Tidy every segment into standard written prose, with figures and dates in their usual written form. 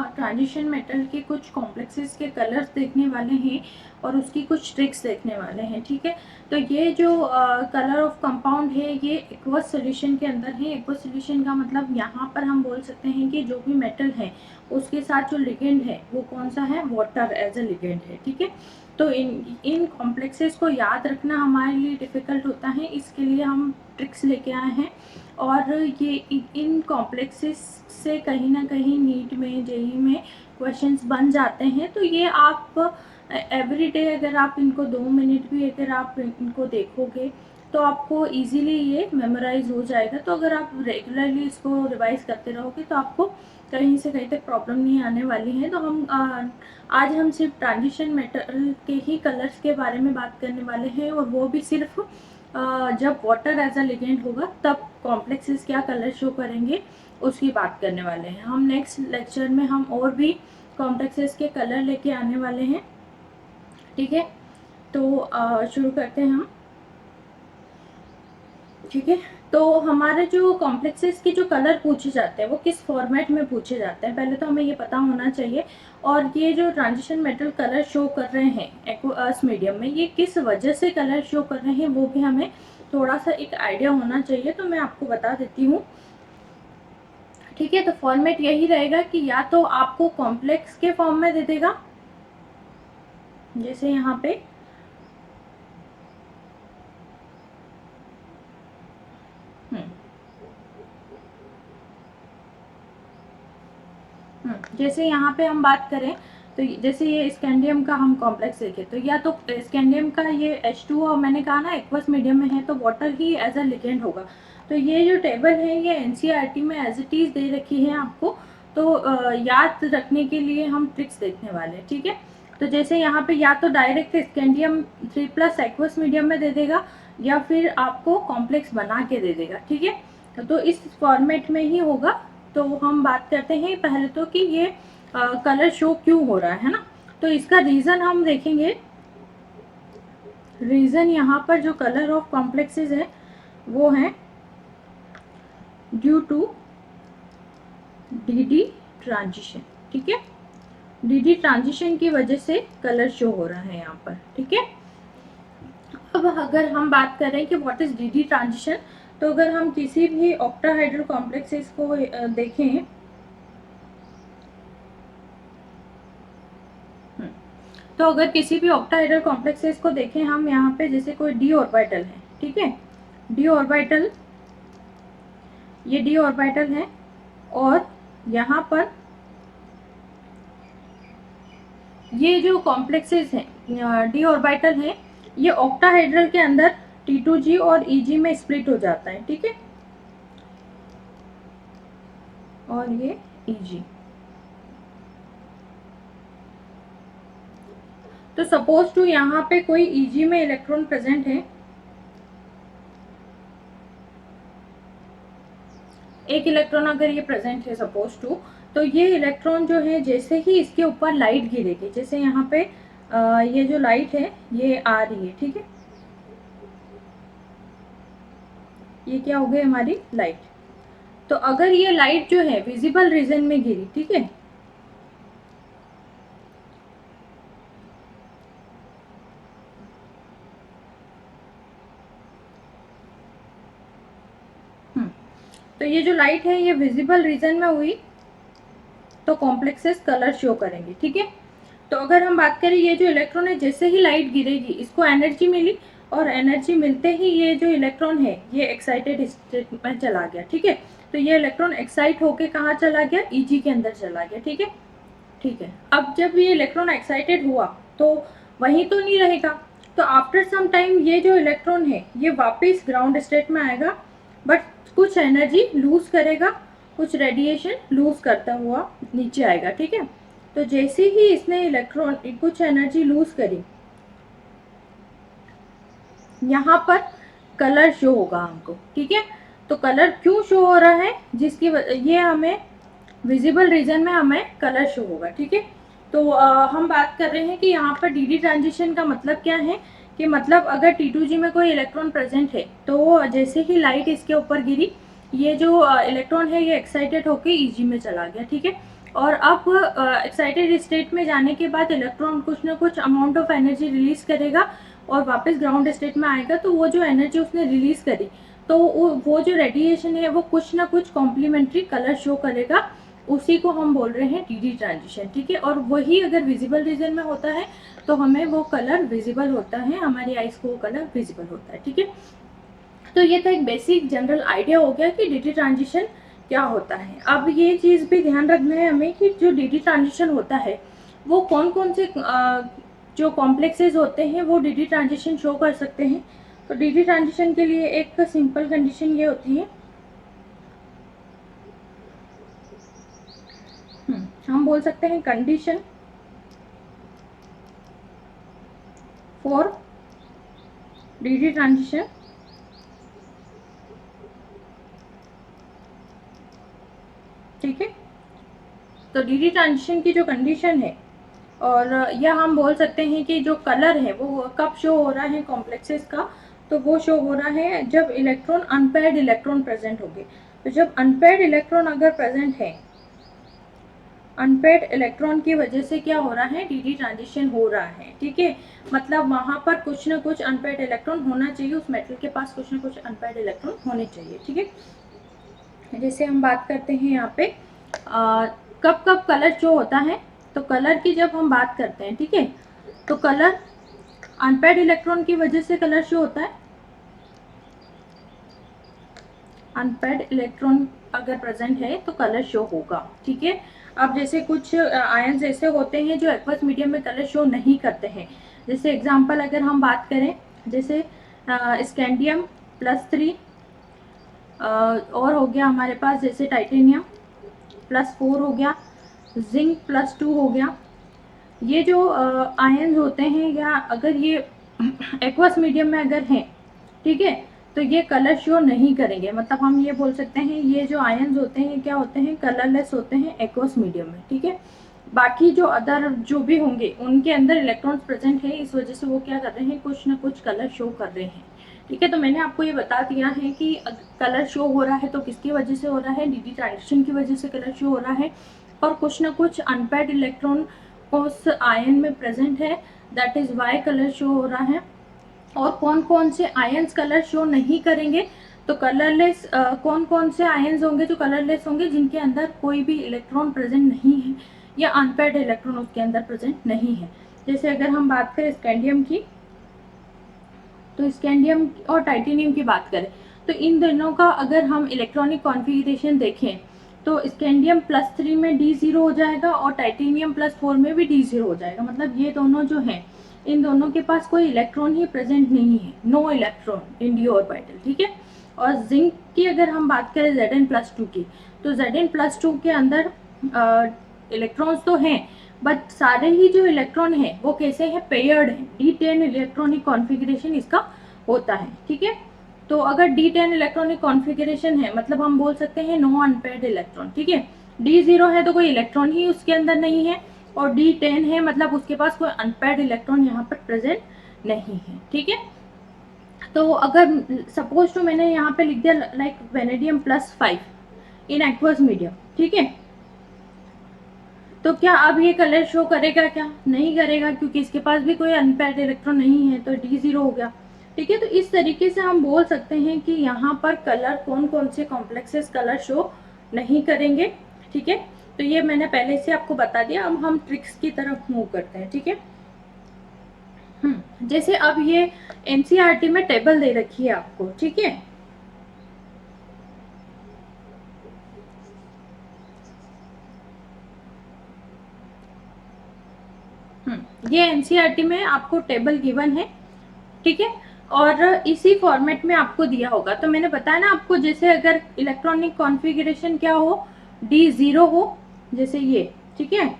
Transition metal के कुछ complexes के कलर्स देखने वाले हैं और उसकी कुछ ट्रिक्स देखने वाले हैं, ठीक है। तो ये जो कलर ऑफ कंपाउंड है ये एक्वस सॉल्यूशन के अंदर है। एक्वस सॉल्यूशन का मतलब यहाँ पर हम बोल सकते हैं कि जो भी मेटल है उसके साथ जो लिगेंड है वो कौन सा है, वाटर एज अ लिगेंड है, ठीक है। तो इन कॉम्प्लेक्सेस को याद रखना हमारे लिए डिफ़िकल्ट होता है, इसके लिए हम ट्रिक्स लेके आए हैं। और ये इन कॉम्प्लेक्सेस से कहीं ना कहीं नीट में, जेई में क्वेश्चंस बन जाते हैं। तो ये आप एवरी डे अगर आप इनको 2 मिनट भी अगर आप इनको देखोगे तो आपको इजीली ये मेमोराइज हो जाएगा। तो अगर आप रेगुलरली इसको रिवाइज करते रहोगे तो आपको कहीं से कहीं तक प्रॉब्लम नहीं आने वाली है। तो आज हम सिर्फ ट्रांजिशन मेटल के ही कलर्स के बारे में बात करने वाले हैं, और वो भी सिर्फ जब वाटर एज अ लिगेंड होगा तब कॉम्प्लेक्सेस क्या कलर शो करेंगे उसकी बात करने वाले हैं हम। नेक्स्ट लेक्चर में हम और भी कॉम्प्लेक्सेस के कलर लेके आने वाले हैं, ठीक है। तो शुरू करते हैं हम, ठीक है। तो हमारे जो कॉम्प्लेक्सेस के जो कलर पूछे जाते हैं वो किस फॉर्मेट में पूछे जाते हैं, पहले तो हमें ये पता होना चाहिए। और ये जो ट्रांजिशन मेटल कलर शो कर रहे हैं एक्वस मीडियम में, ये किस वजह से कलर शो कर रहे हैं वो भी हमें थोड़ा सा एक आइडिया होना चाहिए। तो मैं आपको बता देती हूँ, ठीक है। तो फॉर्मेट यही रहेगा कि या तो आपको कॉम्प्लेक्स के फॉर्म में दे देगा, जैसे यहाँ पे जैसे यहाँ पे हम बात करें तो जैसे ये स्कैंडियम का हम कॉम्प्लेक्स देखें तो या तो स्कैंडियम का ये H2 और मैंने कहा ना एक्वस मीडियम में है तो वाटर ही एज अ लिगेंड होगा। तो ये जो टेबल है ये NCERT में एज इट इज़ दे रखी है आपको। तो याद रखने के लिए हम ट्रिक्स देखने वाले हैं, ठीक है। तो जैसे यहाँ पे या तो डायरेक्ट स्कैंडियम 3+ एक्वस मीडियम में दे देगा या फिर आपको कॉम्प्लेक्स बना के दे देगा, ठीक है। तो इस फॉर्मेट में ही होगा। तो हम बात करते हैं पहले तो कि ये कलर शो क्यों हो रहा है ना। तो इसका रीज़न हम देखेंगे। रीज़न यहाँ पर जो कलर ऑफ कॉम्प्लेक्सेस है वो है ड्यू टू डी ट्रांजिशन, ठीक है। डी ट्रांजिशन की वजह से कलर शो हो रहा है यहाँ पर, ठीक है। अब अगर हम बात करें कि व्हाट इज डी ट्रांजिशन, तो अगर हम किसी भी ऑक्टाहाइड्रल कॉम्प्लेक्सेस को देखें तो अगर किसी भी ऑक्टाहाइड्रल कॉम्प्लेक्सेस को देखें हम यहाँ पे, जैसे कोई डी ऑर्बिटल है, ठीक है। डी ऑर्बिटल, ये डी ऑर्बिटल है और यहाँ पर ये जो कॉम्प्लेक्सेस हैं डी ऑर्बिटल है ये ऑक्टाहाइड्रल के अंदर T2G और EG में स्प्लिट हो जाता है, ठीक है। और ये EG, तो सपोज टू यहाँ पे कोई EG में इलेक्ट्रॉन प्रेजेंट है, एक इलेक्ट्रॉन अगर ये प्रेजेंट है सपोज टू, तो ये इलेक्ट्रॉन जो है जैसे ही इसके ऊपर लाइट गिरेगी, जैसे यहाँ पे ये जो लाइट है ये आ रही है, ठीक है। ये क्या हो गई हमारी लाइट। तो अगर ये लाइट जो है विजिबल रीजन में गिरी, ठीक है, तो ये जो लाइट है ये विजिबल रीजन में हुई तो कॉम्प्लेक्सेस कलर शो करेंगे, ठीक है। तो अगर हम बात करें ये जो इलेक्ट्रॉन है जैसे ही लाइट गिरेगी इसको एनर्जी मिली और एनर्जी मिलते ही ये जो इलेक्ट्रॉन है ये एक्साइटेड स्टेट में चला गया, ठीक है। तो ये इलेक्ट्रॉन एक्साइट होके कहाँ चला गया, EG के अंदर चला गया, ठीक है। ठीक है, अब जब ये इलेक्ट्रॉन एक्साइटेड हुआ तो वहीं तो नहीं रहेगा, तो आफ्टर सम टाइम ये जो इलेक्ट्रॉन है ये वापस ग्राउंड स्टेट में आएगा, बट कुछ एनर्जी लूज करेगा, कुछ रेडिएशन लूज करता हुआ नीचे आएगा, ठीक है। तो जैसे ही इसने इलेक्ट्रॉन कुछ एनर्जी लूज करी, यहाँ पर कलर शो होगा हमको, ठीक है। तो कलर क्यों शो हो रहा है, जिसकी ये हमें विजिबल रीजन में हमें कलर शो होगा, ठीक है। तो हम बात कर रहे हैं कि यहाँ पर डी ट्रांजिशन का मतलब क्या है, कि मतलब अगर T2G में कोई इलेक्ट्रॉन प्रेजेंट है तो जैसे ही लाइट इसके ऊपर गिरी ये जो इलेक्ट्रॉन है ये एक्साइटेड होकर EG में चला गया, ठीक है। और अब एक्साइटेड स्टेट में जाने के बाद इलेक्ट्रॉन कुछ ना कुछ अमाउंट ऑफ एनर्जी रिलीज करेगा और वापस ग्राउंड स्टेट में आएगा, तो वो जो एनर्जी उसने रिलीज करी, तो वो जो रेडिएशन है वो कुछ ना कुछ कॉम्प्लीमेंट्री कलर शो करेगा, उसी को हम बोल रहे हैं डीडी ट्रांजिशन, ठीक है। और वही अगर विजिबल रीजन में होता है तो हमें वो कलर विजिबल होता है, हमारी आइज को वो कलर विजिबल होता है, ठीक है। तो ये तो एक बेसिक जनरल आइडिया हो गया कि डीडी ट्रांजिशन क्या होता है। अब ये चीज़ भी ध्यान रखना है हमें कि जो डीडी ट्रांजिशन होता है वो कौन कौन से जो कॉम्प्लेक्सेस होते हैं वो डीडी ट्रांजिशन शो कर सकते हैं। तो डीडी ट्रांजिशन के लिए एक सिंपल कंडीशन ये होती है, हम बोल सकते हैं कंडीशन फॉर डीडी ट्रांजिशन ठीक है। तो डीडी ट्रांजिशन की जो कंडीशन है, और यह हम बोल सकते हैं कि जो कलर है वो कब शो हो रहा है कॉम्प्लेक्सेस का, तो वो शो हो रहा है जब इलेक्ट्रॉन अनपेयर्ड इलेक्ट्रॉन प्रेजेंट होंगे। तो जब अनपेयर्ड इलेक्ट्रॉन अगर प्रेजेंट है, अनपेयर्ड इलेक्ट्रॉन की वजह से क्या हो रहा है, डीडी ट्रांजिशन हो रहा है, ठीक है। मतलब वहाँ पर कुछ ना कुछ अनपेयर्ड इलेक्ट्रॉन होना चाहिए, उस मेटल के पास कुछ ना कुछ अनपेयर्ड इलेक्ट्रॉन होने चाहिए, ठीक है। जैसे हम बात करते हैं यहाँ पे कब कब कलर शो होता है, तो कलर की जब हम बात करते हैं, ठीक है, तो कलर अनपेयर्ड इलेक्ट्रॉन की वजह से कलर शो होता है। अनपेयर्ड इलेक्ट्रॉन अगर प्रेजेंट है तो कलर शो होगा, ठीक है। अब जैसे कुछ आयन्स ऐसे होते हैं जो एक्वस मीडियम में कलर शो नहीं करते हैं। जैसे एग्जांपल अगर हम बात करें, जैसे स्कैंडियम +3 और हो गया हमारे पास जैसे टाइटेनियम +4 हो गया, जिंक +2 हो गया। ये जो आयन्स होते हैं, या अगर ये एक्वस मीडियम में अगर हैं, ठीक है, तो ये कलर शो नहीं करेंगे। मतलब हम ये बोल सकते हैं ये जो आयन्स होते हैं क्या होते हैं, कलरलेस होते हैं एक्वस मीडियम में, ठीक है। बाकी जो अदर जो भी होंगे उनके अंदर इलेक्ट्रॉन्स प्रेजेंट है, इस वजह से वो क्या कर रहे हैं, कुछ ना कुछ कलर शो कर रहे हैं, ठीक है। तो मैंने आपको ये बता दिया है कि कलर शो हो रहा है तो किसकी वजह से हो रहा है, डीडी ट्रांजिशन की वजह से कलर शो हो रहा है, और कुछ ना कुछ अनपेयर्ड इलेक्ट्रॉन उस आयन में प्रेजेंट है, that is why colour show हो रहा है। और कौन कौन से आयन्स कलर शो नहीं करेंगे, तो कलरलेस कौन कौन से आयन्स होंगे जो कलरलेस होंगे, जिनके अंदर कोई भी इलेक्ट्रॉन प्रेजेंट नहीं है या अनपेयर्ड इलेक्ट्रॉन उसके अंदर प्रेजेंट नहीं है। जैसे अगर हम बात करें स्कैंडियम की, तो स्कैंडियम और टाइटेनियम की बात करें तो इन दोनों का अगर हम इलेक्ट्रॉनिक कॉन्फ़िगरेशन देखें तो स्कैंडियम +3 में D0 हो जाएगा और टाइटेनियम +4 में भी D0 हो जाएगा। मतलब ये दोनों जो हैं, इन दोनों के पास कोई इलेक्ट्रॉन ही प्रेजेंट नहीं है, no electron in d orbital, ठीक है। और जिंक की अगर हम बात करें Zn+2 की, तो Zn+2 के अंदर इलेक्ट्रॉन्स तो हैं, बट सारे ही जो इलेक्ट्रॉन हैं वो कैसे हैं, पेयर्ड हैं। D10 इलेक्ट्रॉनिक कॉन्फ़िगरेशन इसका होता है, ठीक है। तो अगर D10 इलेक्ट्रॉनिक कॉन्फ़िगरेशन है मतलब हम बोल सकते हैं नो अनपेयर्ड इलेक्ट्रॉन, ठीक है। D0 है तो कोई इलेक्ट्रॉन ही उसके अंदर नहीं है, और D10 है मतलब उसके पास कोई अनपेयर्ड इलेक्ट्रॉन यहाँ पर प्रेजेंट नहीं है, ठीक है। तो अगर सपोज टू मैंने यहाँ पे लिख दिया like vanadium +5 in aqueous medium, ठीक है, तो क्या अब ये कलर शो करेगा, क्या नहीं करेगा, क्योंकि इसके पास भी कोई अनपेयर्ड इलेक्ट्रॉन नहीं है, तो D0 हो गया, ठीक है। तो इस तरीके से हम बोल सकते हैं कि यहाँ पर कलर कौन कौन से कॉम्प्लेक्सेस कलर शो नहीं करेंगे, ठीक है। तो ये मैंने पहले से आपको बता दिया। अब हम ट्रिक्स की तरफ मूव करते हैं, ठीक है। जैसे अब ये एनसीईआरटी में टेबल दे रखी है आपको, ठीक है। ये एनसीईआरटी में आपको टेबल गिवन है, ठीक है, और इसी फॉर्मेट में आपको दिया होगा। तो मैंने बताया ना आपको, जैसे अगर इलेक्ट्रॉनिक कॉन्फ़िगरेशन क्या हो, D0 हो, जैसे ये, ठीक है।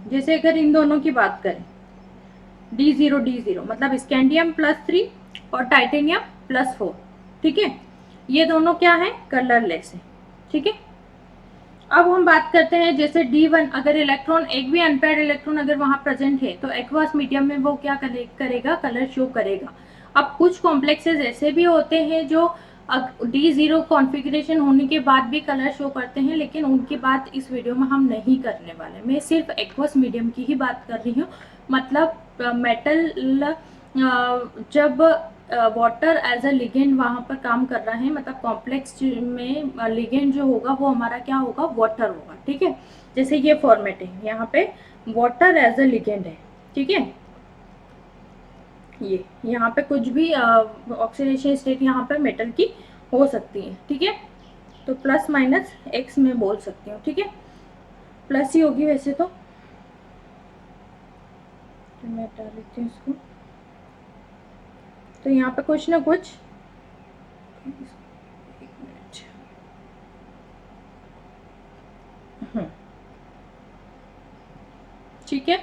जैसे अगर इन दोनों की बात करें D0 मतलब स्कैंडियम +3 और टाइटेनियम +4, ठीक है, ये दोनों क्या है, कलरलेस है, ठीक है। अब हम बात करते हैं जैसे D1, अगर इलेक्ट्रॉन एक भी अनपेयर्ड इलेक्ट्रॉन अगर वहां प्रेजेंट है तो एक्वस मीडियम में वो क्या करेगा, कलर शो करेगा। अब कुछ कॉम्प्लेक्सेस ऐसे भी होते हैं जो D0 कॉन्फ़िगरेशन होने के बाद भी कलर शो करते हैं, लेकिन उनकी बात इस वीडियो में हम नहीं करने वाले। मैं सिर्फ एक्वस मीडियम की ही बात कर रही हूँ। मतलब मेटल जब वाटर एज अ लिगेंड वहाँ पर काम कर रहा है, मतलब कॉम्प्लेक्स में लिगेंड जो होगा वो हमारा क्या होगा, वाटर होगा। ठीक है, जैसे ये फॉर्मेट है, यहाँ पे वाटर एज अ लिगेंड है। ठीक है, ये यहाँ पे कुछ भी ऑक्सीडेशन स्टेट यहाँ पे मेटल की हो सकती है। ठीक है, तो प्लस माइनस एक्स में बोल सकती हूँ। ठीक है, प्लस ही होगी वैसे तो मैं हटा लेती हूँ इसको। तो यहाँ पे कुछ ना कुछ, एक मिनट, ठीक है,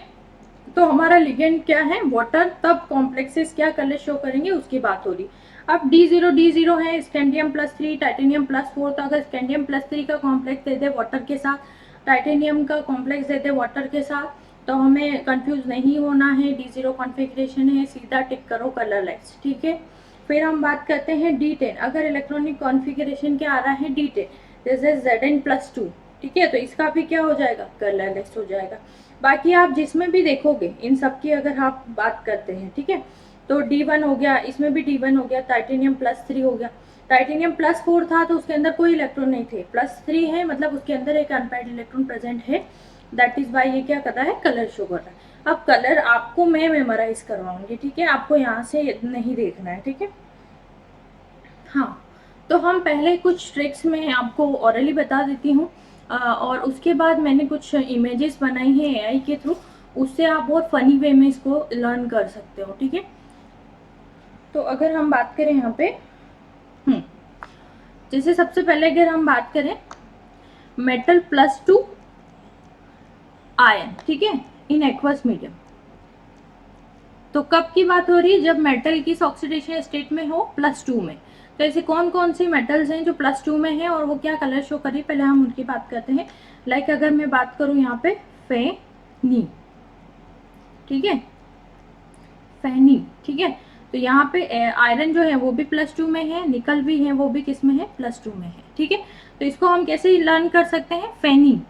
तो हमारा लिगेंड क्या है, वाटर, तब कॉम्प्लेक्सेस क्या कलर शो करेंगे उसकी बात हो रही। अब D0 है, स्कैंडियम +3 टाइटेनियम +4। तो अगर स्कैंडियम +3 का कॉम्प्लेक्स दे दे वाटर के साथ, टाइटेनियम का कॉम्प्लेक्स दे दे वाटर के साथ, तो हमें कंफ्यूज नहीं होना है। D0 कॉन्फ़िगरेशन है, सीधा टिक करो कलरलेस। ठीक है, फिर हम बात करते हैं D10। अगर इलेक्ट्रॉनिक कॉन्फ़िगरेशन क्या आ रहा है, D10, जैसे Zn+2। ठीक है, तो इसका भी क्या हो जाएगा, कलरलेस हो जाएगा। बाकी आप जिसमें भी देखोगे, इन सब की अगर आप बात करते हैं, ठीक है, तो D1 हो गया, इसमें भी D1 हो गया, टाइटेनियम +3 हो गया। टाइटेनियम +4 था तो उसके अंदर कोई इलेक्ट्रॉन नहीं थे, +3 है मतलब उसके अंदर एक अनपेयर्ड इलेक्ट्रॉन प्रेजेंट है। दैट इज वाई ये क्या कर रहा है, कलर शो कर रहा है। अब कलर आपको मैं मेमोराइज करवाऊंगी। ठीक है, आपको यहाँ से नहीं देखना है। ठीक है, हाँ, तो हम पहले कुछ ट्रिक्स में आपको ऑरली बता देती हूँ, और उसके बाद मैंने कुछ इमेजेस बनाई हैं एआई के थ्रू, उससे आप बहुत फनी वे में इसको लर्न कर सकते हो। ठीक है, तो अगर हम बात करें यहाँ पे, जैसे सबसे पहले अगर हम बात करें मेटल +2 आयन, ठीक है, इन एक्वस मीडियम। तो कब की बात हो रही है, जब मेटल की ऑक्सीडेशन स्टेट में हो +2 में। तो ऐसे कौन कौन सी मेटल्स हैं जो +2 में है और वो क्या कलर शो कर रही है, पहले हम उनकी बात करते हैं। लाइक अगर मैं बात करूँ यहाँ पे फेनी, ठीक है, फेनी, ठीक है, तो यहाँ पे आयरन जो है वो भी +2 में है, निकल भी है वो भी किस में है, +2 में है। ठीक है, तो इसको हम कैसे लर्न कर सकते हैं, फेनी।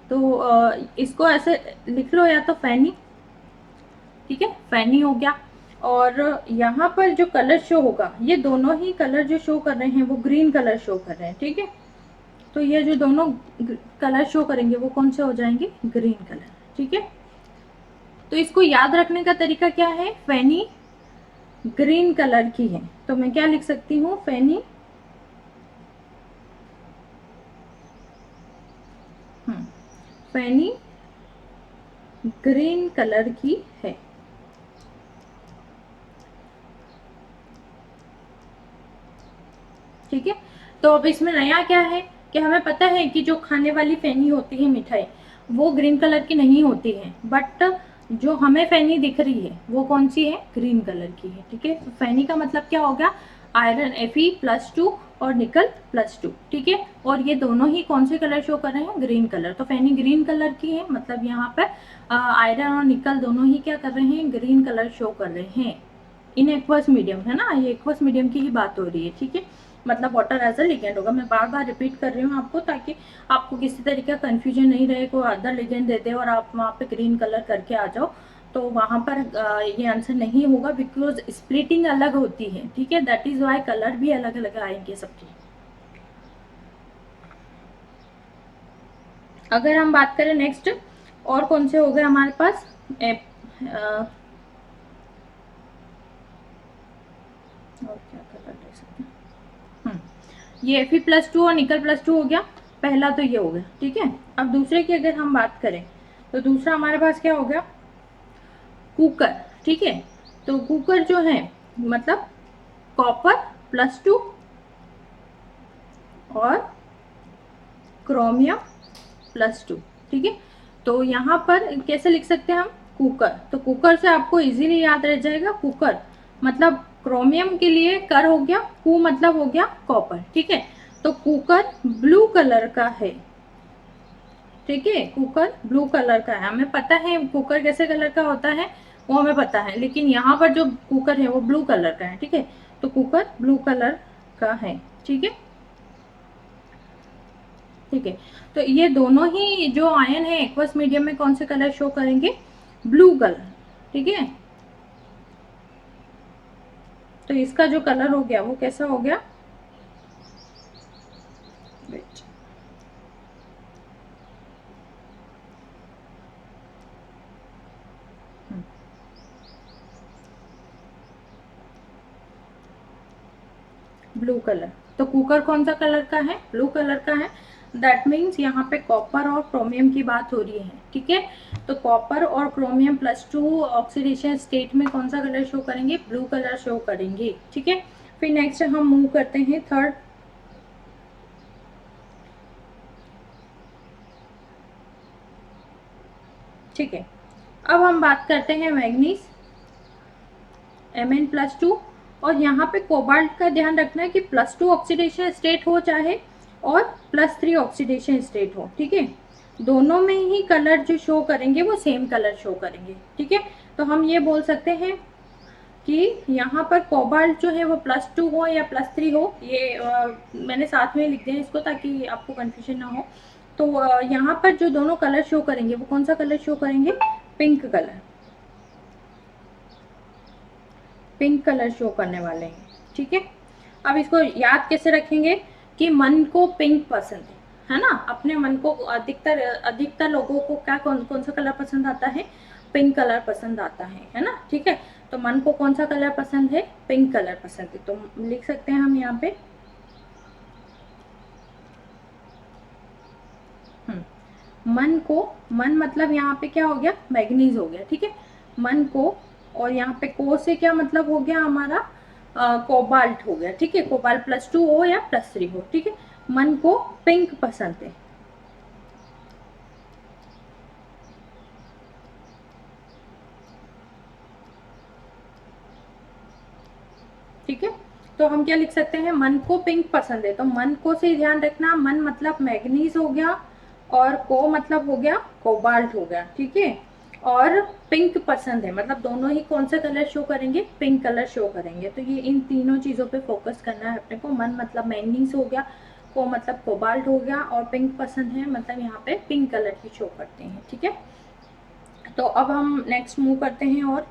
तो इसको ऐसे लिख लो, या तो फेनी, ठीक है, फैनी हो गया। और यहाँ पर जो कलर शो होगा, ये दोनों ही कलर जो शो कर रहे हैं वो ग्रीन कलर शो कर रहे हैं। ठीक है, तो ये जो दोनों कलर शो करेंगे वो कौन से हो जाएंगे, ग्रीन कलर। ठीक है, तो इसको याद रखने का तरीका क्या है, फैनी ग्रीन कलर की है, तो मैं क्या लिख सकती हूँ, फैनी फैनी ग्रीन कलर की है। ठीक है, तो अब इसमें नया क्या है कि हमें पता है कि जो खाने वाली फैनी होती है मिठाई, वो ग्रीन कलर की नहीं होती है, बट जो हमें फैनी दिख रही है वो कौन सी है, ग्रीन कलर की है। ठीक है, तो फैनी का मतलब क्या हो गया, आयरन Fe+2 और निकल +2। ठीक है, और ये दोनों ही कौन से कलर शो कर रहे हैं, ग्रीन कलर। तो फैनी ग्रीन कलर की है, मतलब यहाँ पर आयरन और निकल दोनों ही क्या कर रहे हैं, ग्रीन कलर शो कर रहे हैं। इन एक्वस मीडियम है ना, ये एक्वस मीडियम की ही बात हो रही है। ठीक है, मतलब वाटर एज अ लिगेंड होगा। मैं बार बार रिपीट कर रही हूँ आपको, ताकि आपको किसी तरीके का कंफ्यूजन नहीं रहे, कोई अदर लिगेंड दे दे और आप वहाँ पे ग्रीन कलर करके आ जाओ, तो वहाँ पर ये आंसर नहीं होगा, बिकॉज स्प्लिटिंग अलग होती है। ठीक है, दैट इज वाई कलर भी अलग अलग आएंगे सबके। अगर हम बात करें नेक्स्ट, और कौन से हो गए हमारे पास, और क्या कलर ले सकते हैं, ये Fe+2 और निकल +2 हो गया, पहला तो ये हो गया। ठीक है, अब दूसरे की अगर हम बात करें, तो दूसरा हमारे पास क्या हो गया, कुकर। ठीक है, तो कुकर जो है मतलब कॉपर +2 और क्रोमियम +2। ठीक है, तो यहाँ पर कैसे लिख सकते हैं हम, कुकर, तो कुकर से आपको इजीली याद रह जाएगा, कुकर मतलब क्रोमियम के लिए कर हो गया, कु मतलब हो गया कॉपर। ठीक है, तो कुकर ब्लू कलर का है। ठीक है, कुकर ब्लू कलर का है, हमें पता है कुकर कैसे कलर का होता है वो हमें पता है, लेकिन यहाँ पर जो कुकर है वो ब्लू कलर का है। ठीक है, तो कुकर ब्लू कलर का है। ठीक है, ठीक है। तो ये दोनों ही जो आयन है एक्वस मीडियम में कौन से कलर शो करेंगे? Blue colour. ठीक है, तो इसका जो कलर हो गया वो कैसा हो गया? Blue colour. तो कुकर कौन सा कलर का है? ब्लू कलर का है। दैट मीन्स यहाँ पे कॉपर और क्रोमियम की बात हो रही है। ठीक है, तो कॉपर और क्रोमियम +2 ऑक्सीडेशन स्टेट में कौन सा कलर शो करेंगे? ब्लू कलर शो करेंगे। ठीक है, फिर नेक्स्ट हम मूव करते हैं थर्ड। ठीक है, अब हम बात करते हैं मैग्नीज Mn+2। और यहाँ पे कोबाल्ट का ध्यान रखना है कि +2 ऑक्सीडेशन स्टेट हो चाहे और +3 ऑक्सीडेशन स्टेट हो। ठीक है, दोनों में ही कलर जो शो करेंगे वो सेम कलर शो करेंगे। ठीक है, तो हम ये बोल सकते हैं कि यहाँ पर कोबाल्ट जो है वो +2 हो या +3 हो, ये मैंने साथ में लिख दिया इसको ताकि आपको कंफ्यूजन ना हो। तो यहाँ पर जो दोनों कलर शो करेंगे वो कौन सा कलर शो करेंगे? Pink colour. Pink colour show करने वाले हैं। ठीक है, अब इसको याद कैसे रखेंगे कि मन को पिंक पसंद है ना? अपने मन को अधिकतर अधिकतर लोगों को क्या कौन कौन सा कलर पसंद आता है? पिंक कलर पसंद आता है ना? ठीक है, तो मन को कौन सा कलर पसंद है? पिंक कलर पसंद है। तो लिख सकते हैं हम यहाँ पे मन को, मन मतलब यहाँ पे क्या हो गया? मैग्नीज हो गया। ठीक है, मन को, और यहाँ पे को से क्या मतलब हो गया हमारा? कोबाल्ट हो गया। ठीक है, कोबाल्ट +2 हो या +3 हो। ठीक है, मन को पिंक पसंद है। ठीक है, तो हम क्या लिख सकते हैं? मन को पिंक पसंद है। तो मन को से ध्यान रखना, मन मतलब मैग्नीज हो गया और को मतलब हो गया कोबाल्ट हो गया। ठीक है, और पिंक पसंद है मतलब दोनों ही कौन सा कलर शो करेंगे? पिंक कलर शो करेंगे। तो ये इन तीनों चीज़ों पे फोकस करना है अपने को। मन मतलब मैग्नीज हो गया, को मतलब कोबाल्ट हो गया, और पिंक पसंद है मतलब यहाँ पे पिंक कलर की शो करते हैं। ठीक है, तो अब हम नेक्स्ट मूव करते हैं और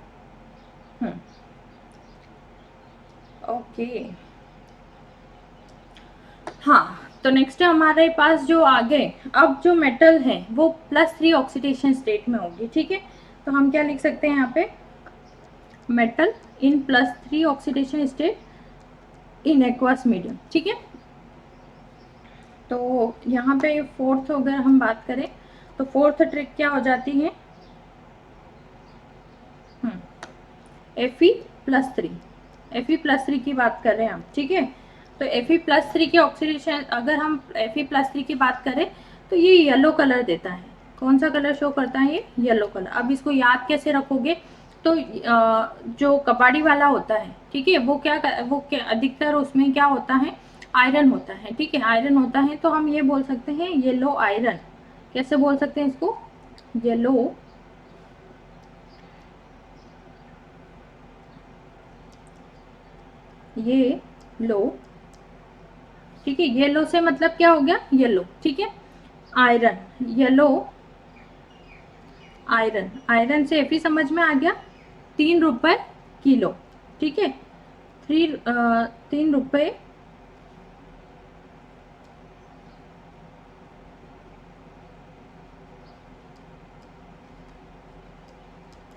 ओके हाँ, तो नेक्स्ट हमारे पास जो आगे अब जो मेटल है वो +3 ऑक्सीडेशन स्टेट में होगी। ठीक है, तो हम क्या लिख सकते हैं यहाँ पे? Metal in +3 oxidation state in aqueous medium. ठीक है, तो यहाँ पे फोर्थ अगर हम बात करें तो फोर्थ ट्रिक क्या हो जाती है? Fe+3, Fe+3 की बात कर रहे हैं हम। ठीक है, तो Fe+3 की ऑक्सीडेशन, अगर हम Fe+3 की बात करें तो ये येलो कलर देता है। कौन सा कलर शो करता है? ये येलो कलर। अब इसको याद कैसे रखोगे? तो जो कबाड़ी वाला होता है, ठीक है, वो क्या अधिकतर उसमें क्या होता है? आयरन होता है। ठीक है, आयरन होता है, तो हम ये बोल सकते हैं येलो आयरन। कैसे बोल सकते हैं इसको? येलो ये लो। ठीक है, येलो से मतलब क्या हो गया? येलो। ठीक है, आयरन, येलो आयरन, आयरन से एफी समझ में आ गया? 3 रुपए किलो। ठीक है, 3 रुपए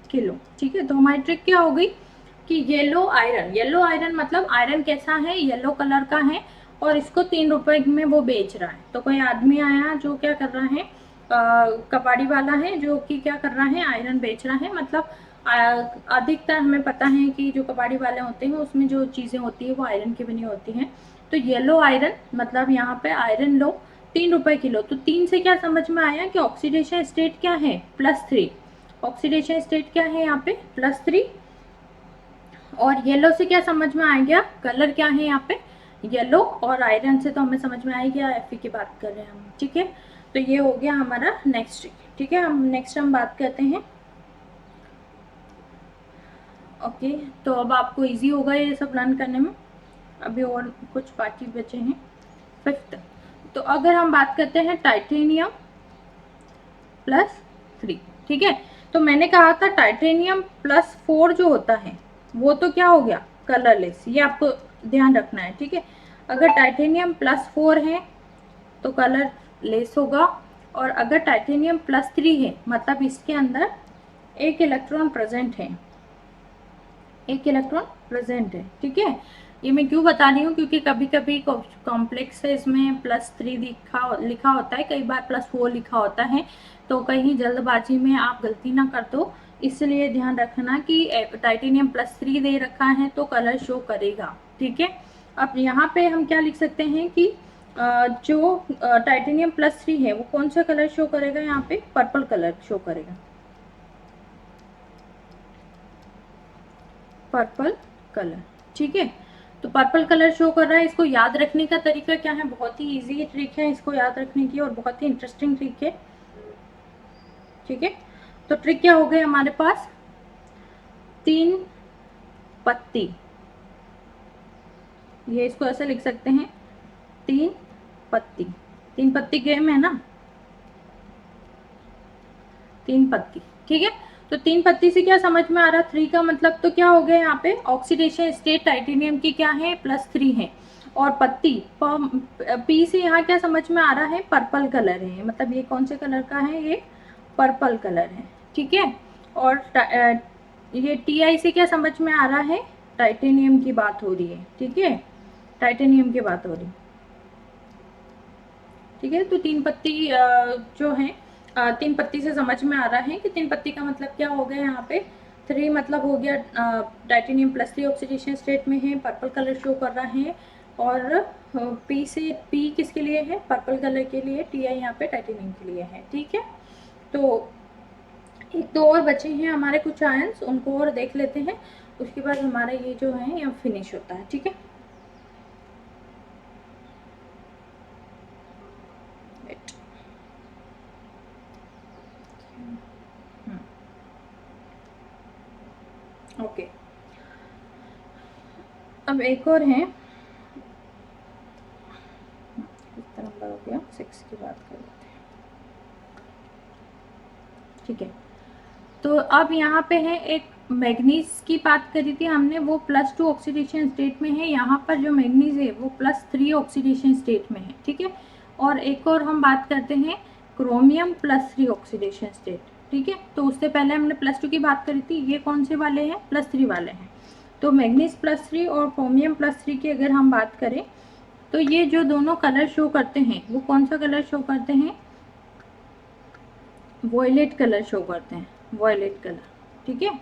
किलो। ठीक है, तो हमारी ट्रिक क्या हो गई कि येलो आयरन, येलो आयरन मतलब आयरन कैसा है? येलो कलर का है, और इसको 3 रुपए में वो बेच रहा है। तो कोई आदमी आया जो क्या कर रहा है? कबाड़ी वाला है जो कि क्या कर रहा है? आयरन बेच रहा है। मतलब अधिकतर हमें पता है कि जो कबाड़ी वाले होते हैं उसमें जो चीज़ें होती है वो आयरन की बनी होती हैं। तो येलो आयरन मतलब यहाँ पे आयरन लो 3 रुपए किलो। तो 3 से क्या समझ में आया कि ऑक्सीडेशन स्टेट क्या है? +3। ऑक्सीडेशन स्टेट क्या है यहाँ पे? +3। और येलो से क्या समझ में आ गया? कलर क्या है यहाँ पे? येलो। और आयरन से तो हमें समझ में आ गया Fe की बात कर रहे हैं हम। ठीक है, तो ये हो गया हमारा नेक्स्ट ट्रिक। ठीक है, हम नेक्स्ट हम बात करते हैं। ओके, तो अब आपको इजी होगा ये सब लर्न करने में। अभी और कुछ बाकी बचे हैं। फिफ्थ, तो अगर हम बात करते हैं टाइटेनियम +3, ठीक है। तो मैंने कहा था टाइटेनियम +4 जो होता है वो तो क्या हो गया, कलरलेस, ये आपको ध्यान रखना है, ठीक है। अगर टाइटेनियम +4 है तो कलर लेस होगा, और अगर टाइटेनियम +3 है मतलब इसके अंदर एक इलेक्ट्रॉन प्रेजेंट है, एक इलेक्ट्रॉन प्रेजेंट है, ठीक है। ये मैं क्यों बता रही हूँ, क्योंकि कभी कभी कॉम्प्लेक्स है इसमें +3 लिखा होता है, कई बार +4 लिखा होता है, तो कहीं जल्दबाजी में आप गलती ना कर दो, इसलिए ध्यान रखना कि टाइटेनियम +3 दे रखा है तो कलर शो करेगा, ठीक है। अब यहाँ पे हम क्या लिख सकते हैं कि जो टाइटेनियम +3 है वो कौन सा कलर शो करेगा, यहाँ पे पर्पल कलर शो करेगा, पर्पल कलर, ठीक है। तो पर्पल कलर शो कर रहा है। इसको याद रखने का तरीका क्या है, बहुत ही इजी ट्रिक है इसको याद रखने की, और बहुत ही इंटरेस्टिंग ट्रिक है, ठीक है। तो ट्रिक क्या हो गई हमारे पास, 3 पत्ती, ये इसको ऐसे लिख सकते हैं, 3 पत्ती, 3 पत्ती गेम है ना, 3 पत्ती, ठीक है। तो 3 पत्ती से क्या समझ में आ रहा, 3 का मतलब तो क्या हो गया, यहाँ पे ऑक्सीडेशन स्टेट टाइटेनियम की क्या है, +3 है, और पत्ती पी से यहाँ क्या समझ में आ रहा है, पर्पल कलर है, मतलब ये कौन से कलर का है, ये पर्पल कलर है, ठीक है। और ये टी से क्या समझ में आ रहा है, टाइटेनियम की बात हो रही है, ठीक है, टाइटेनियम की बात हो रही है, ठीक है। तो 3 पत्ती जो है 3 पत्ती से समझ में आ रहा है कि 3 पत्ती का मतलब क्या हो गया, यहाँ पे 3 मतलब हो गया टाइटेनियम +3 ऑक्सीडेशन स्टेट में है, पर्पल कलर शो कर रहा है, और पी से पी किसके लिए है, पर्पल कलर के लिए, टी यहाँ पे टाइटेनियम के लिए है, ठीक है। तो एक दो और बचे हैं हमारे कुछ आयंस, उनको और देख लेते हैं, उसके बाद हमारा ये जो है यहाँ फिनिश होता है, ठीक है। ओके, अब एक और है, कितना नंबर हो गया, 6 की बात कर लेते हैं, ठीक है। तो अब यहाँ पे है एक मैग्नीज की बात करी थी हमने, वो +2 ऑक्सीडेशन स्टेट में है, यहाँ पर जो मैग्नीज है वो +3 ऑक्सीडेशन स्टेट में है, ठीक है। और एक और हम बात करते हैं क्रोमियम +3 ऑक्सीडेशन स्टेट, ठीक है। तो उससे पहले हमने +2 की बात करी थी, ये कौन से वाले हैं, +3 वाले हैं। तो मैग्नीज +3 और क्रोमियम +3 की अगर हम बात करें, तो ये जो दोनों कलर शो करते हैं वो कौन सा कलर शो करते हैं, वॉयलेट कलर शो करते हैं, वॉयलेट कलर, ठीक है।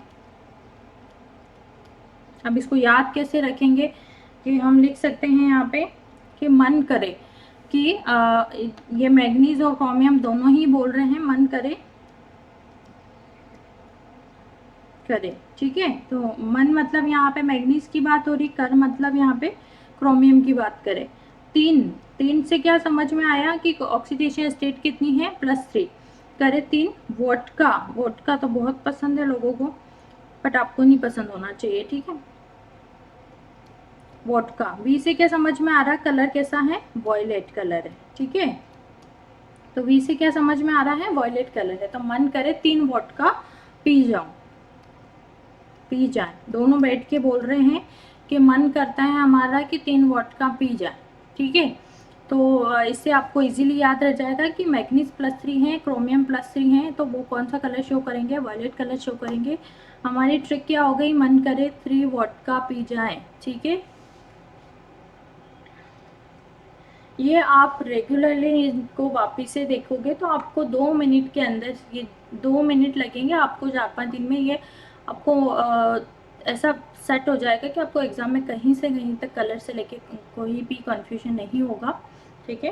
अब इसको याद कैसे रखेंगे, कि हम लिख सकते हैं यहाँ पे कि मन करे कि ये मैग्नीज और क्रोमियम दोनों ही बोल रहे हैं, मन करे करे, ठीक है। तो मन मतलब यहाँ पे मैग्नीज की बात हो रही, कर मतलब यहाँ पे क्रोमियम की बात करें। 3 3 से क्या समझ में आया कि ऑक्सीडेशन स्टेट कितनी है, +3, करे 3 वोडका, वोडका तो बहुत पसंद है लोगों को, बट आपको नहीं पसंद होना चाहिए, ठीक है। वोडका, वी से क्या समझ में आ रहा है, कलर कैसा है, वॉयलेट कलर है, ठीक है। तो वी से क्या समझ में आ रहा है, वॉयलेट कलर है, तो मन करे 3 वोडका पी जाऊं, पी जाए, दोनों बैठ के बोल रहे हैं कि मन करता है हमारा कि 3 वोडका पी जाए, ठीक है। तो इससे आपको इजीली याद रह जाएगा कि मैग्नीज +3 है, क्रोमियम +3 है, तो वो कौन सा कलर शो करेंगे, वॉयलेट कलर शो करेंगे। हमारी ट्रिक क्या हो गई, मन करे 3 वोडका पी जाए, ठीक है। ये आप रेगुलरली इनको वापस से देखोगे तो आपको 2 मिनट के अंदर, ये 2 मिनट लगेंगे आपको, 4-5 दिन में ये आपको ऐसा सेट हो जाएगा कि आपको एग्ज़ाम में कहीं से कहीं तक कलर से लेके कोई भी कंफ्यूजन नहीं होगा, ठीक है।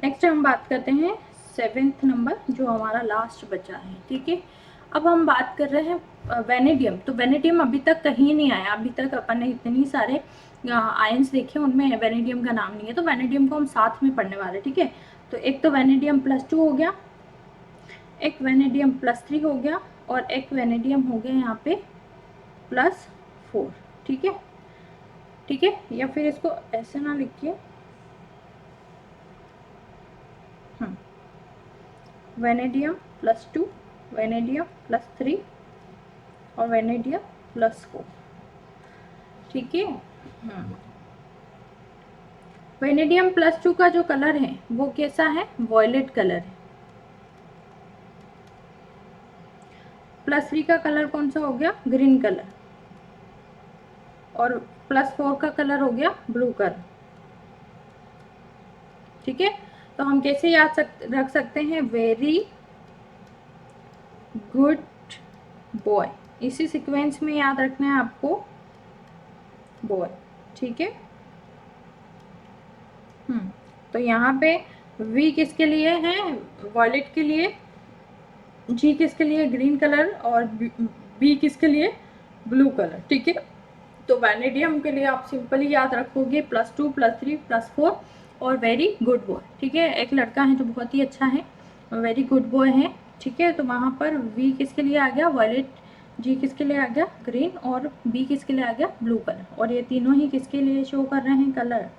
नेक्स्ट हम बात करते हैं 7th नंबर, जो हमारा लास्ट बचा है, ठीक है। अब हम बात कर रहे हैं वेनेडियम। तो वेनेडियम अभी तक कहीं नहीं आया, अभी तक अपन ने इतनी सारे आयंस देखे, उनमें वेनेडियम का नाम नहीं है, तो वेनेडियम को हम साथ में पढ़ने वाले, ठीक है। तो एक तो वेनेडियम +2 हो गया, एक वेनेडियम +3 हो गया, और एक वेनेडियम हो गया यहाँ पे +4, ठीक है, ठीक है, या फिर इसको ऐसे ना लिखिए, वेनेडियम +2, वेनेडियम +3 और वेनेडियम +4, ठीक है। वेनेडियम +2 का जो कलर है वो कैसा है, वॉयलेट कलर है। +3 का कलर कौन सा हो गया, ग्रीन कलर, और +4 का कलर हो गया ब्लू कलर, ठीक है। तो हम कैसे रख सकते हैं, वेरी गुड बॉय, इसी सीक्वेंस में याद रखना है आपको, बॉय, ठीक है। तो यहाँ पे वी किसके लिए है, वॉयलेट के लिए, जी किसके लिए, ग्रीन कलर, और बी किसके लिए, ब्लू कलर, ठीक है। तो वैनेडियम के लिए आप सिंपली याद रखोगे +2 +3 +4 और वेरी गुड बॉय, ठीक है। एक लड़का है जो बहुत ही अच्छा है, वेरी गुड बॉय है, ठीक है। तो वहाँ पर वी किसके लिए आ गया, वॉयलेट, जी किसके लिए आ गया, ग्रीन, और बी किसके लिए आ गया, ब्लू कलर, और ये तीनों ही किसके लिए शो कर रहे हैं कलर,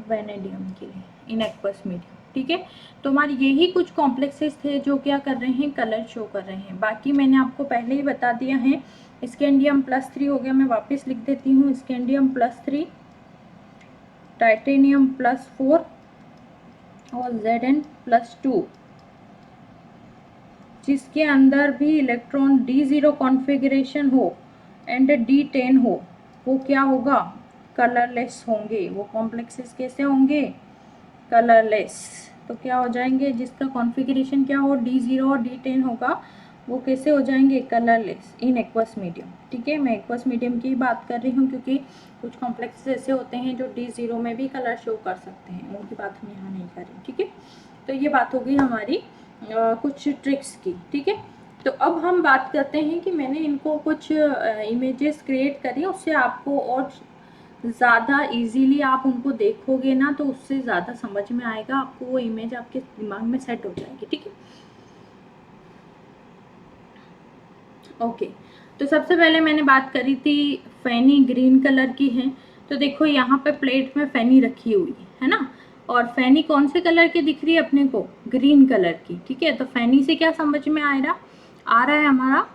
वेनेडियम के लिए, इन एक्वस मीडियम, ठीक है। तो हमारे यही कुछ कॉम्प्लेक्सेस थे जो क्या कर रहे हैं, कलर शो कर रहे हैं। बाकी मैंने आपको पहले ही बता दिया है, स्कैंडियम +3 हो गया, मैं वापस लिख देती हूँ, स्कैंडियम +3, टाइटेनियम +4 और Zn+2, जिसके अंदर भी इलेक्ट्रॉन D0 कॉन्फ़िगरेशन हो एंड D10 हो, वो क्या होगा, कलरलेस होंगे। वो कॉम्प्लेक्सेस कैसे होंगे, कलरलेस। तो क्या हो जाएंगे, जिसका कॉन्फ़िगरेशन क्या हो, D0 और D10 होगा, वो कैसे हो जाएंगे, कलरलेस इन एक्वस मीडियम, ठीक है। मैं एक्वस मीडियम की बात कर रही हूँ क्योंकि कुछ कॉम्प्लेक्सेस ऐसे होते हैं जो D0 में भी कलर शो कर सकते हैं, उनकी बात हम यहाँ नहीं कर रहे, ठीक है। तो ये बात हो गई हमारी कुछ ट्रिक्स की, ठीक है। तो अब हम बात करते हैं कि मैंने इनको कुछ इमेजेस क्रिएट करी, उससे आपको और ज़्यादा इजीली आप उनको देखोगे ना, तो उससे ज़्यादा समझ में आएगा आपको, वो इमेज आपके दिमाग में सेट हो जाएगी, ठीक है। ओके, तो सबसे पहले मैंने बात करी थी फैनी ग्रीन कलर की है। तो देखो यहाँ पे प्लेट में फैनी रखी हुई है ना, और फैनी कौन से कलर की दिख रही है अपने को, ग्रीन कलर की, ठीक है। तो फैनी से क्या समझ में आ रहा है हमारा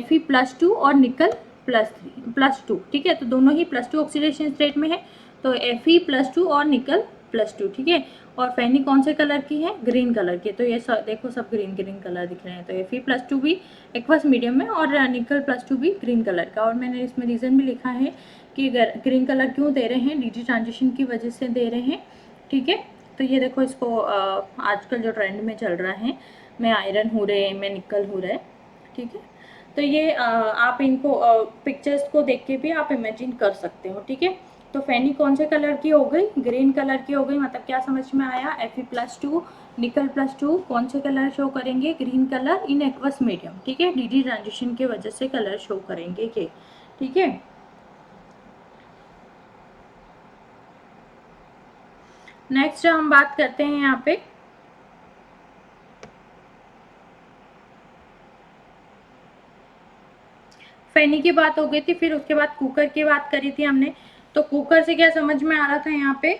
Fe+2 और निकल +2, ठीक है। तो दोनों ही +2 ऑक्सीडेशन स्टेट में है, तो Fe+2 और निकल +2, ठीक है। और फैनी कौन से कलर की है, ग्रीन कलर की। तो ये देखो सब ग्रीन ग्रीन कलर दिख रहे हैं। तो Fe+2 भी एक्वस मीडियम में, और निकल +2 भी ग्रीन कलर का। और मैंने इसमें रीज़न भी लिखा है कि ग्रीन कलर क्यों दे रहे हैं, DG ट्रांजिशन की वजह से दे रहे हैं, ठीक है। तो ये देखो, इसको आजकल जो ट्रेंड में चल रहा है, में आयरन हो रहे, में निकल हो रहा है, ठीक है। तो ये आप इनको पिक्चर्स को देख के भी आप इमेजिन कर सकते हो, ठीक है। तो फैनी कौन से कलर की हो गई, ग्रीन कलर की हो गई। मतलब क्या समझ में आया, Fe+2 निकल +2 कौन से कलर शो करेंगे, green colour in aqueous medium, ठीक है। DG ट्रांजिशन की वजह से कलर शो करेंगे ये, ठीक है। नेक्स्ट हम बात करते हैं यहाँ पे फैनी की बात हो गई थी, फिर उसके बाद कुकर की बात करी थी हमने। तो कुकर से क्या समझ में आ रहा था यहाँ पे,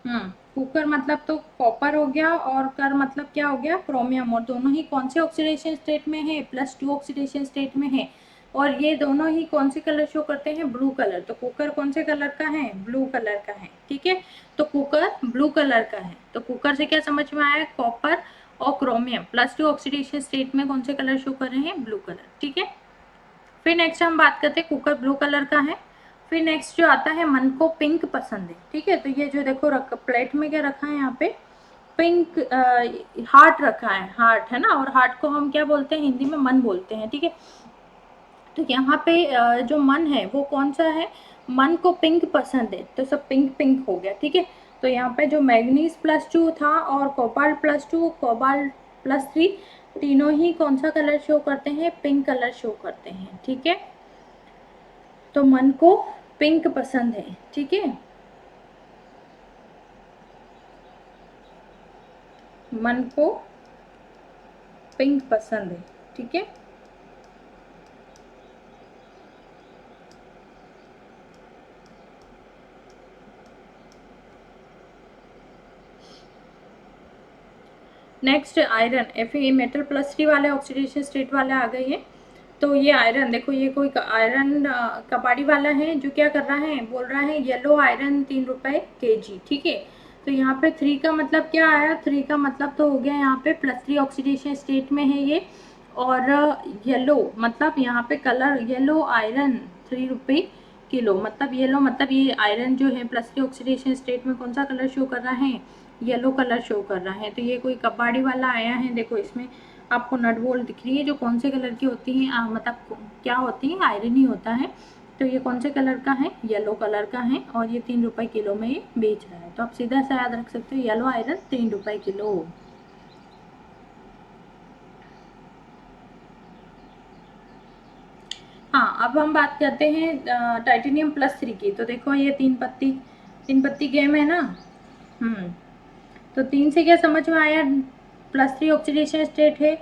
कुकर मतलब तो कॉपर हो गया, और कर मतलब क्या हो गया, क्रोमियम। और दोनों ही कौन से ऑक्सीडेशन स्टेट में है, +2 ऑक्सीडेशन स्टेट में है। और ये दोनों ही कौन से कलर शो करते हैं, ब्लू कलर। तो कुकर कौन से कलर का है, ब्लू कलर का है, ठीक है। तो कुकर ब्लू कलर का है। तो कुकर से क्या समझ में आया, कॉपर और क्रोमियम +2 ऑक्सीडेशन स्टेट में कौन से कलर शो कर रहे हैं, ब्लू कलर, ठीक है। फिर नेक्स्ट हम बात करते हैं, कुकर ब्लू कलर का है। फिर नेक्स्ट जो आता है, मन को पिंक पसंद है, ठीक है। तो ये जो देखो प्लेट में क्या रखा है यहाँ पे, पिंक हार्ट रखा है, हार्ट है ना। और हार्ट को हम क्या बोलते हैं, हिंदी में मन बोलते हैं, ठीक है। तो यहाँ पे जो मन है वो कौन सा है, मन को पिंक पसंद है, तो सब पिंक पिंक हो गया, ठीक है। तो यहाँ पे जो मैग्नीज +2 था और कोबाल्ट +2 कोबाल्ट +3, तीनों ही कौन सा कलर शो करते हैं, पिंक कलर शो करते हैं, ठीक है। तो मन को पिंक पसंद है, ठीक है। मन को पिंक पसंद है, ठीक है। नेक्स्ट आयरन, Fe मेटल +3 वाले ऑक्सीडेशन स्टेट वाले आ गए हैं। तो ये आयरन देखो, ये कोई आयरन कबाड़ी वाला है जो क्या कर रहा है, बोल रहा है येलो आयरन 3 रुपए kg, ठीक है। तो यहाँ पे 3 का मतलब क्या आया, 3 का मतलब तो हो गया यहाँ पे +3 ऑक्सीडेशन स्टेट में है ये, और येलो मतलब यहाँ पे कलर येलो आयरन 3 रुपए किलो, मतलब येलो मतलब ये आयरन जो है +3 ऑक्सीडेशन स्टेट में कौन सा कलर शो कर रहा है, येलो कलर शो कर रहा है। तो ये कोई कबाड़ी वाला आया है, देखो इसमें आपको नट बोल्ट दिख रही है जो कौन से कलर की होती हैं, मतलब क्या होती है, आयरन ही होता है। तो ये कौन से कलर का है, येलो कलर का है, और ये 3 रुपए किलो में ये बेच रहा है। तो आप सीधा सा याद रख सकते हो, येलो आयरन 3 रुपए किलो। हाँ, अब हम बात करते हैं टाइटेनियम +3 की। तो देखो ये 3 पत्ती गेम है ना। तो 3 से क्या समझ में आया, +3 ऑक्सीडेशन स्टेट है।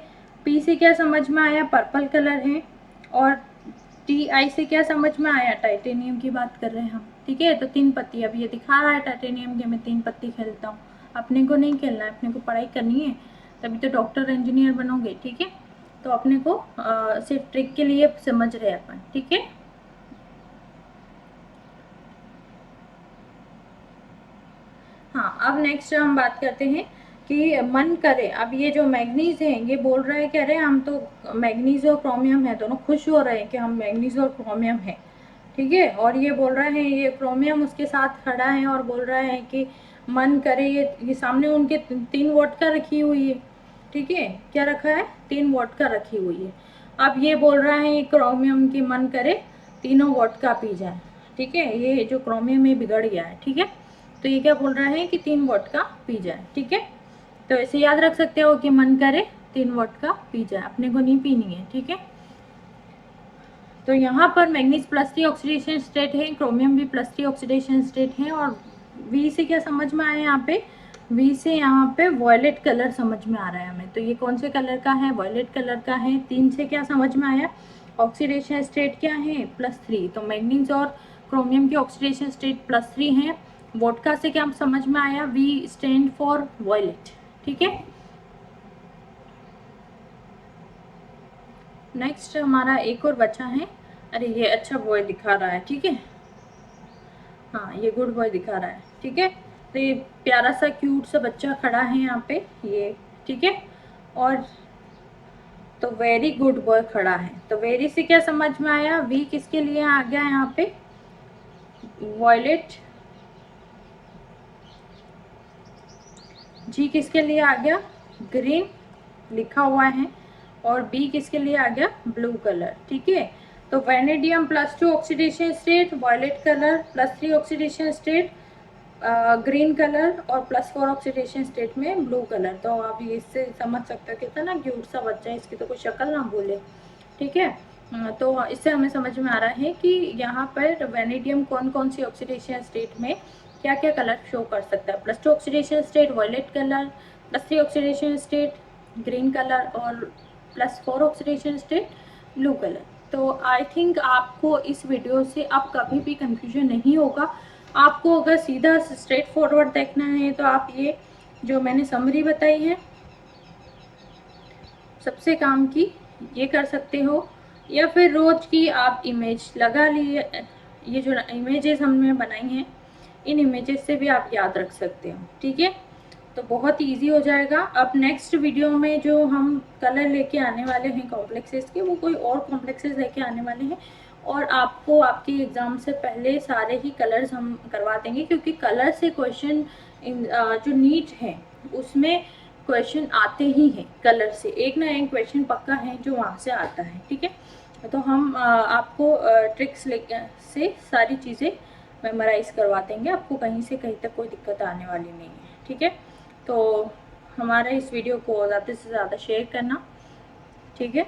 पी से क्या समझ में आया, पर्पल कलर है। और Ti से क्या समझ में आया, टाइटेनियम की बात कर रहे हैं हम, ठीक है। तो 3 पत्ती, अब ये दिखा रहा है टाइटेनियम के मैं 3 पत्ती खेलता हूँ। अपने को नहीं खेलना है, अपने को पढ़ाई करनी है, तभी तो डॉक्टर इंजीनियर बनोगे, ठीक है। तो अपने को सिर्फ ट्रिक के लिए समझ रहे हैं अपन, ठीक है। हाँ, अब नेक्स्ट हम बात करते हैं कि मन करे, अब ये जो मैग्नीज है ये बोल रहे हैं, कह रहे हैं हम तो मैग्नीज और क्रोमियम है दोनों, खुश हो रहे हैं कि हम मैग्नीज और क्रोमियम है, ठीक है। और ये बोल रहे हैं, ये क्रोमियम उसके साथ खड़ा है और बोल रहा है कि मन करे, ये सामने उनके 3 वोडका रखी हुई है, ठीक है। क्या रखा है, 3 वोडका रखी हुई है। अब ये बोल रहा है क्रोमियम की मन करे तीनों वोडका पी जाए, ठीक है। ये जो क्रोमियम है बिगड़ गया है, ठीक है। तो ये क्या बोल रहा है कि 3 वोडका पी जाए, ठीक है। तो ऐसे याद रख सकते हो कि मन करे 3 वोडका पी जाए, अपने को नहीं पीनी है, ठीक है। तो यहाँ पर मैग्नीज +3 ऑक्सीडेशन स्टेट है, क्रोमियम भी +3 ऑक्सीडेशन स्टेट है। और वी से क्या समझ में आया, यहाँ पे वी से यहाँ पे वॉयलेट कलर समझ में आ रहा है हमें। तो ये कौन से कलर का है, वॉयलेट कलर का है। 3 से क्या समझ में आया, ऑक्सीडेशन स्टेट क्या है, +3। तो मैग्नीज और क्रोमियम की ऑक्सीडेशन स्टेट +3 है। वोडका से क्या समझ में आया, वी स्टैंड फॉर वॉयलेट, ठीक है। नेक्स्ट हमारा एक और बच्चा है, अरे ये अच्छा बॉय दिखा रहा है, ठीक है। हाँ, ये गुड बॉय दिखा रहा है, ठीक है। तो ये प्यारा सा क्यूट सा बच्चा खड़ा है यहाँ पे, ये ठीक है। और तो वेरी गुड बॉय खड़ा है। तो वेरी से क्या समझ में आया, वी किसके लिए आ गया यहाँ पे, वॉयलेट। जी किसके लिए आ गया, ग्रीन लिखा हुआ है। और बी किसके लिए आ गया, ब्लू कलर, ठीक है। तो vanadium +2 oxidation state, violet colour, +3 oxidation state green colour, और +4 ऑक्सीडेशन स्टेट में ब्लू कलर। तो आप ये इससे समझ सकते हो कितना ना क्यूट सा बच्चा है, इसकी तो कोई शक्ल ना भूले, ठीक है। तो इससे हमें समझ में आ रहा है कि यहाँ पर वेनेडियम कौन कौन सी ऑक्सीडेशन स्टेट में क्या क्या कलर शो कर सकता है, +2 oxidation state violet colour, +3 oxidation state green colour, और +4 ऑक्सीडेशन स्टेट ब्लू कलर। तो आई थिंक आपको इस वीडियो से अब कभी भी कंफ्यूजन नहीं होगा। आपको अगर सीधा स्ट्रेट फॉरवर्ड देखना है तो आप ये जो मैंने समरी बताई है सबसे काम की, ये कर सकते हो। या फिर रोज की आप इमेज लगा लिए, ये जो इमेजेस हमने बनाई हैं इन इमेजेस से भी आप याद रख सकते हो, ठीक है। तो बहुत इजी हो जाएगा। अब नेक्स्ट वीडियो में जो हम कलर लेके आने वाले हैं कॉम्प्लेक्सेस के, वो कोई और कॉम्प्लेक्सेस लेके आने वाले हैं। और आपको आपके एग्ज़ाम से पहले सारे ही कलर्स हम करवा देंगे, क्योंकि कलर से क्वेश्चन जो नीट है उसमें क्वेश्चन आते ही हैं। कलर से एक ना एक क्वेश्चन पक्का है जो वहाँ से आता है, ठीक है। तो हम आपको ट्रिक्स लेके से सारी चीज़ें मेमोराइज करवा देंगे, आपको कहीं से कहीं तक कोई दिक्कत आने वाली नहीं है, ठीक है। तो हमारे इस वीडियो को ज़्यादा से ज़्यादा शेयर करना, ठीक है।